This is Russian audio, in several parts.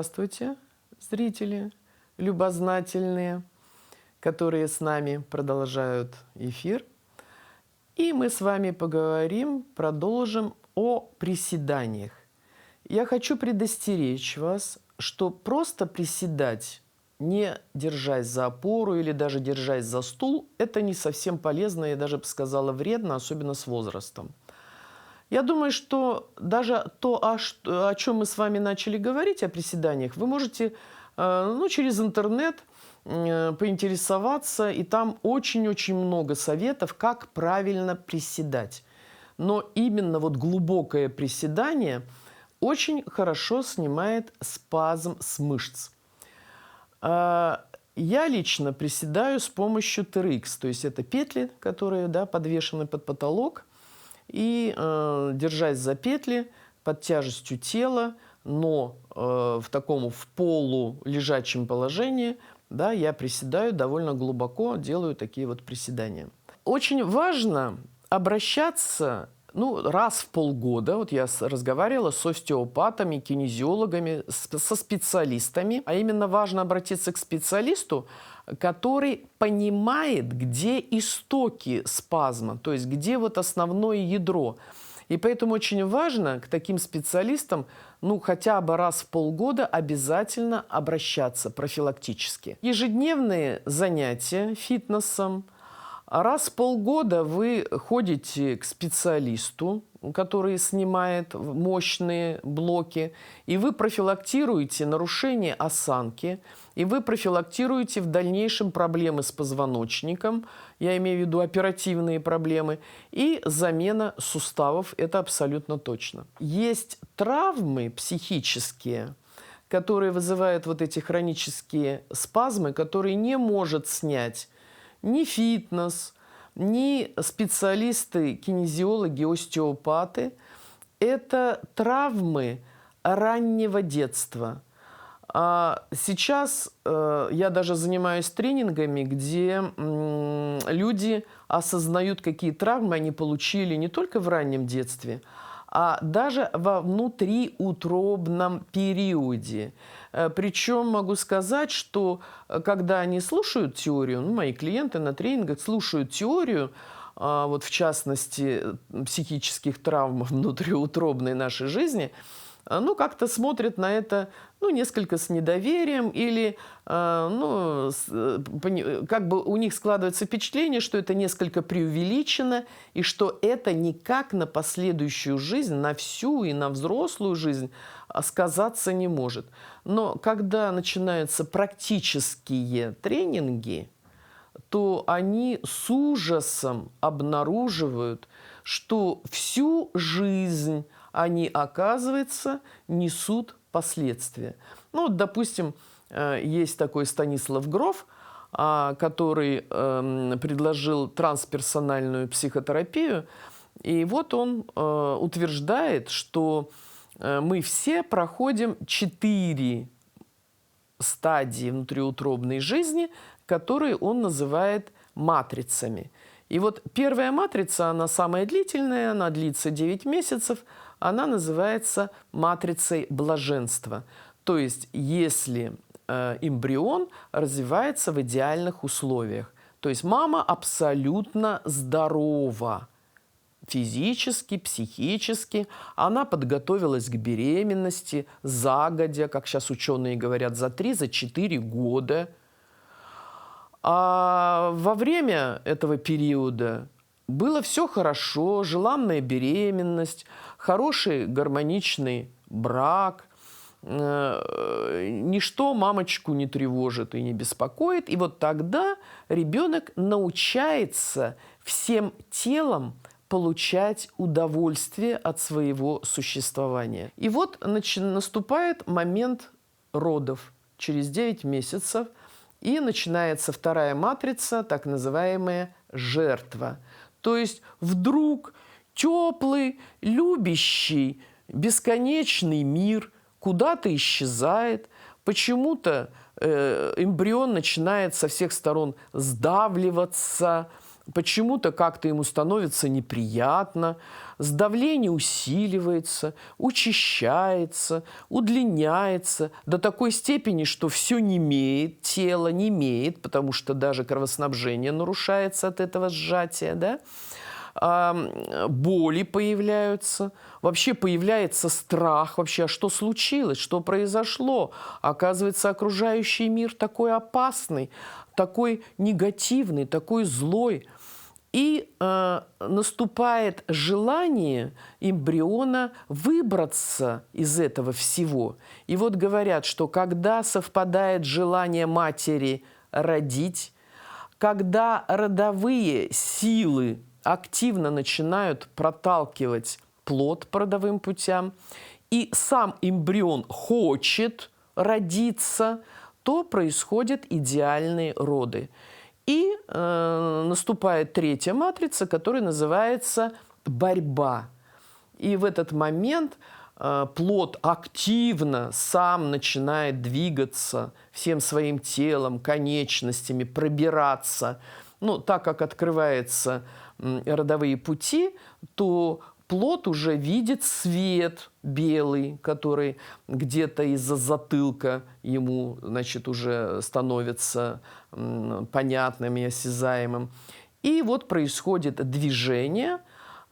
Здравствуйте, зрители любознательные, которые с нами продолжают эфир. И мы с вами продолжим о приседаниях. Я хочу предостеречь вас, что просто приседать, не держась за опору или даже держась за стул, это не совсем полезно, я даже бы сказала вредно, особенно с возрастом. Я думаю, что даже то, о чем мы с вами начали говорить, о приседаниях, вы можете через интернет поинтересоваться, и там очень-очень много советов, как правильно приседать. Но именно вот глубокое приседание очень хорошо снимает спазм с мышц. Я лично приседаю с помощью TRX, то есть это петли, которые подвешены под потолок, и, держась за петли, под тяжестью тела, но в таком полулежачем положении, я приседаю довольно глубоко, делаю такие вот приседания. Очень важно обращаться раз в полгода. Вот я разговаривала с остеопатами, кинезиологами, со специалистами. А именно важно обратиться к специалисту, который понимает, где истоки спазма, то есть где вот основное ядро. И поэтому очень важно к таким специалистам, хотя бы раз в полгода обязательно обращаться профилактически. Ежедневные занятия фитнесом. Раз в полгода вы ходите к специалисту, который снимает мощные блоки, и вы профилактируете нарушение осанки, и вы профилактируете в дальнейшем проблемы с позвоночником, я имею в виду оперативные проблемы, и замена суставов, это абсолютно точно. Есть травмы психические, которые вызывают вот эти хронические спазмы, которые не может снять ни фитнес, ни специалисты, кинезиологи, остеопаты. Это травмы раннего детства. Сейчас я даже занимаюсь тренингами, где люди осознают, какие травмы они получили не только в раннем детстве, а даже во внутриутробном периоде. Причем могу сказать, что когда они слушают теорию, мои клиенты на тренингах слушают теорию, вот в частности, психических травм внутриутробной нашей жизни, как-то смотрят на это, несколько с недоверием или, как бы у них складывается впечатление, что это несколько преувеличено и что это никак на последующую жизнь, на всю и на взрослую жизнь сказаться не может. Но когда начинаются практические тренинги, то они с ужасом обнаруживают, что всю жизнь они, оказывается, несут последствия. Допустим, есть такой Станислав Гроф, который предложил трансперсональную психотерапию. И вот он утверждает, что мы все проходим 4 стадии внутриутробной жизни, которые он называет матрицами. И вот первая матрица, она самая длительная, она длится 9 месяцев, она называется матрицей блаженства. То есть, если эмбрион развивается в идеальных условиях. То есть, мама абсолютно здорова. Физически, психически. Она подготовилась к беременности загодя, как сейчас ученые говорят, за 3-4 года. А во время этого периода было все хорошо, желанная беременность, хороший гармоничный брак, ничто мамочку не тревожит и не беспокоит. И вот тогда ребенок научается всем телом получать удовольствие от своего существования. И вот наступает момент родов через 9 месяцев, и начинается вторая матрица, так называемая жертва. То есть вдруг теплый, любящий, бесконечный мир куда-то исчезает, почему-то эмбрион начинает со всех сторон сдавливаться, почему-то как-то ему становится неприятно, давление усиливается, учащается, удлиняется до такой степени, что все немеет, тело немеет, потому что даже кровоснабжение нарушается от этого сжатия, да? Боли появляются, вообще появляется страх, вообще, а что случилось, что произошло? Оказывается, окружающий мир такой опасный, такой негативный, такой злой. И наступает желание эмбриона выбраться из этого всего. И вот говорят, что когда совпадает желание матери родить, когда родовые силы активно начинают проталкивать плод по родовым путям, и сам эмбрион хочет родиться, то происходят идеальные роды. И наступает третья матрица, которая называется борьба. И в этот момент плод активно сам начинает двигаться всем своим телом, конечностями, пробираться. Ну, так как открываются родовые пути, то плод уже видит свет белый, который где-то из-за затылка ему, значит, уже становится понятным и осязаемым. И вот происходит движение,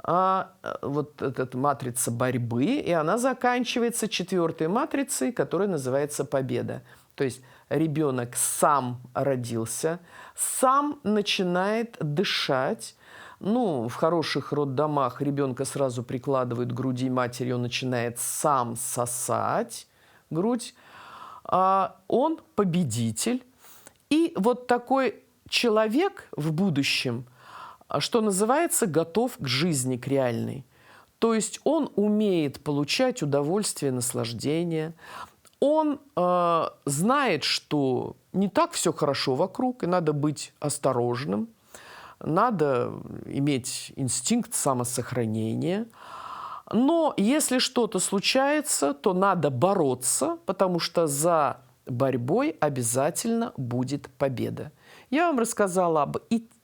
вот эта матрица борьбы, и она заканчивается четвертой матрицей, которая называется победа. То есть ребенок сам родился, сам начинает дышать. Ну, в хороших роддомах ребенка сразу прикладывают к груди матери, он начинает сам сосать грудь. Он победитель. И вот такой человек в будущем, что называется, готов к жизни, к реальной. То есть он умеет получать удовольствие, наслаждение. Он знает, что не так все хорошо вокруг, и надо быть осторожным. Надо иметь инстинкт самосохранения. Но если что-то случается, то надо бороться, потому что за борьбой обязательно будет победа. Я вам рассказала об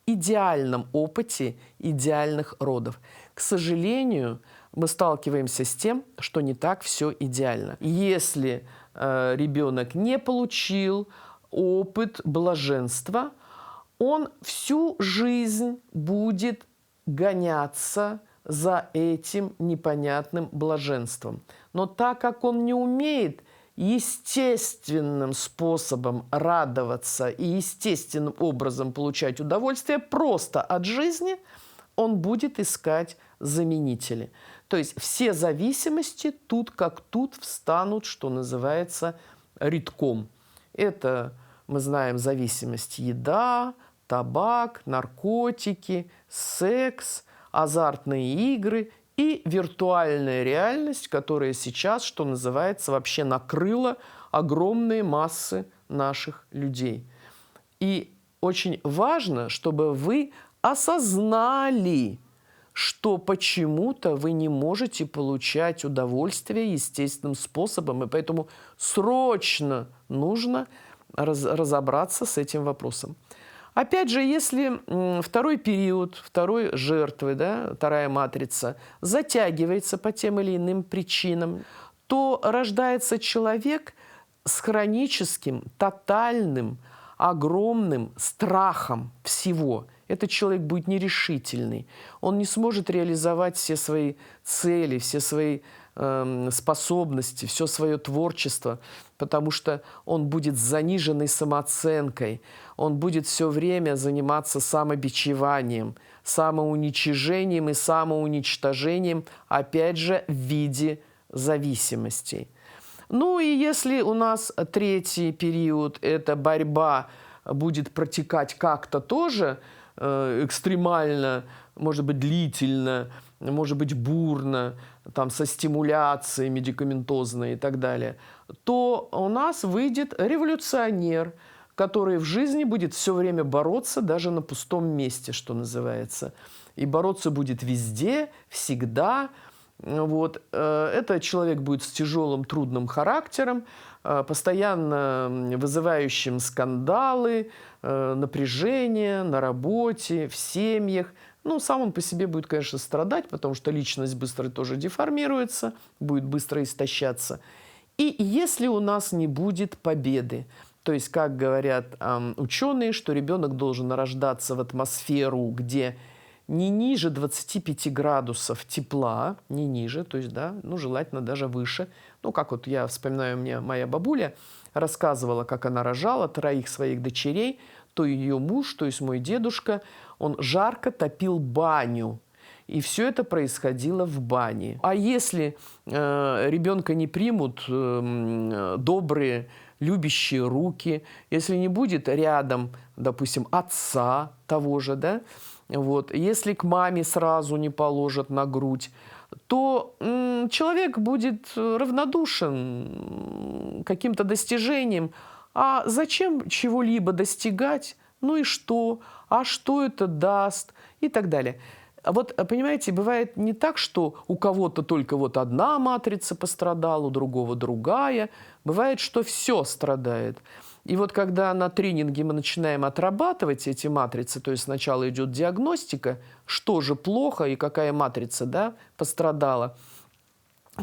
идеальном опыте идеальных родов. К сожалению, мы сталкиваемся с тем, что не так все идеально. Если ребенок не получил опыт блаженства, он всю жизнь будет гоняться за этим непонятным блаженством. Но так как он не умеет естественным способом радоваться и естественным образом получать удовольствие просто от жизни, он будет искать заменители. То есть все зависимости тут как тут встанут, что называется, редком. Это, мы знаем, зависимость еда, табак, наркотики, секс, азартные игры и виртуальная реальность, которая сейчас, что называется, вообще накрыла огромные массы наших людей. И очень важно, чтобы вы осознали, что почему-то вы не можете получать удовольствие естественным способом, и поэтому срочно нужно разобраться с этим вопросом. Опять же, если второй период, второй жертвы, да, вторая матрица, затягивается по тем или иным причинам, то рождается человек с хроническим, тотальным, огромным страхом всего. Этот человек будет нерешительный. Он не сможет реализовать все свои цели, все свои способности, все свое творчество, потому что он будет с заниженной самооценкой, он будет все время заниматься самобичеванием, самоуничижением и самоуничтожением, опять же, в виде зависимостей. Ну и если у нас третий период, эта борьба будет протекать как-то тоже экстремально, может быть, длительно, может быть, бурно, там, со стимуляцией медикаментозной и так далее, то у нас выйдет революционер, который в жизни будет все время бороться даже на пустом месте, что называется. И бороться будет везде, всегда. Вот. Это человек будет с тяжелым, трудным характером, постоянно вызывающим скандалы, напряжение на работе, в семьях. Ну, сам он по себе будет, конечно, страдать, потому что личность быстро тоже деформируется, будет быстро истощаться. И если у нас не будет победы, то есть, как говорят ученые, что ребенок должен рождаться в атмосферу, где не ниже 25 градусов тепла, не ниже, то есть, да, ну, желательно даже выше. Ну, как вот я вспоминаю, мне моя бабуля рассказывала, как она рожала 3 своих дочерей, то ее муж, то есть мой дедушка, он жарко топил баню. И все это происходило в бане. А если ребенка не примут добрые, любящие руки, если не будет рядом, допустим, отца того же, да, вот, если к маме сразу не положат на грудь, то человек будет равнодушен к каким-то достижениям. А зачем чего-либо достигать? Ну и что? А что это даст? И так далее. А вот, понимаете, бывает не так, что у кого-то только вот одна матрица пострадала, у другого другая. Бывает, что все страдает. И вот когда на тренинге мы начинаем отрабатывать эти матрицы, то есть сначала идет диагностика, что же плохо и какая матрица, да, пострадала,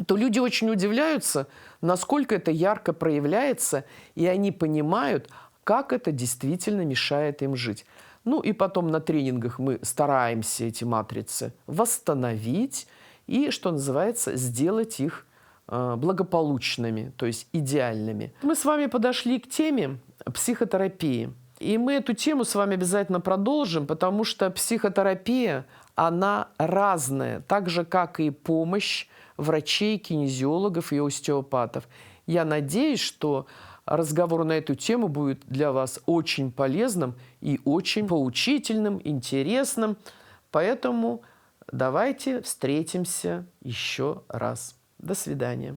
то люди очень удивляются, насколько это ярко проявляется, и они понимают, как это действительно мешает им жить. Ну и потом на тренингах мы стараемся эти матрицы восстановить и, что называется, сделать их благополучными, то есть идеальными. Мы с вами подошли к теме психотерапии. И мы эту тему с вами обязательно продолжим, потому что психотерапия, она разная, так же, как и помощь врачей, кинезиологов и остеопатов. Я надеюсь, что разговор на эту тему будет для вас очень полезным и очень поучительным, интересным. Поэтому давайте встретимся еще раз. До свидания.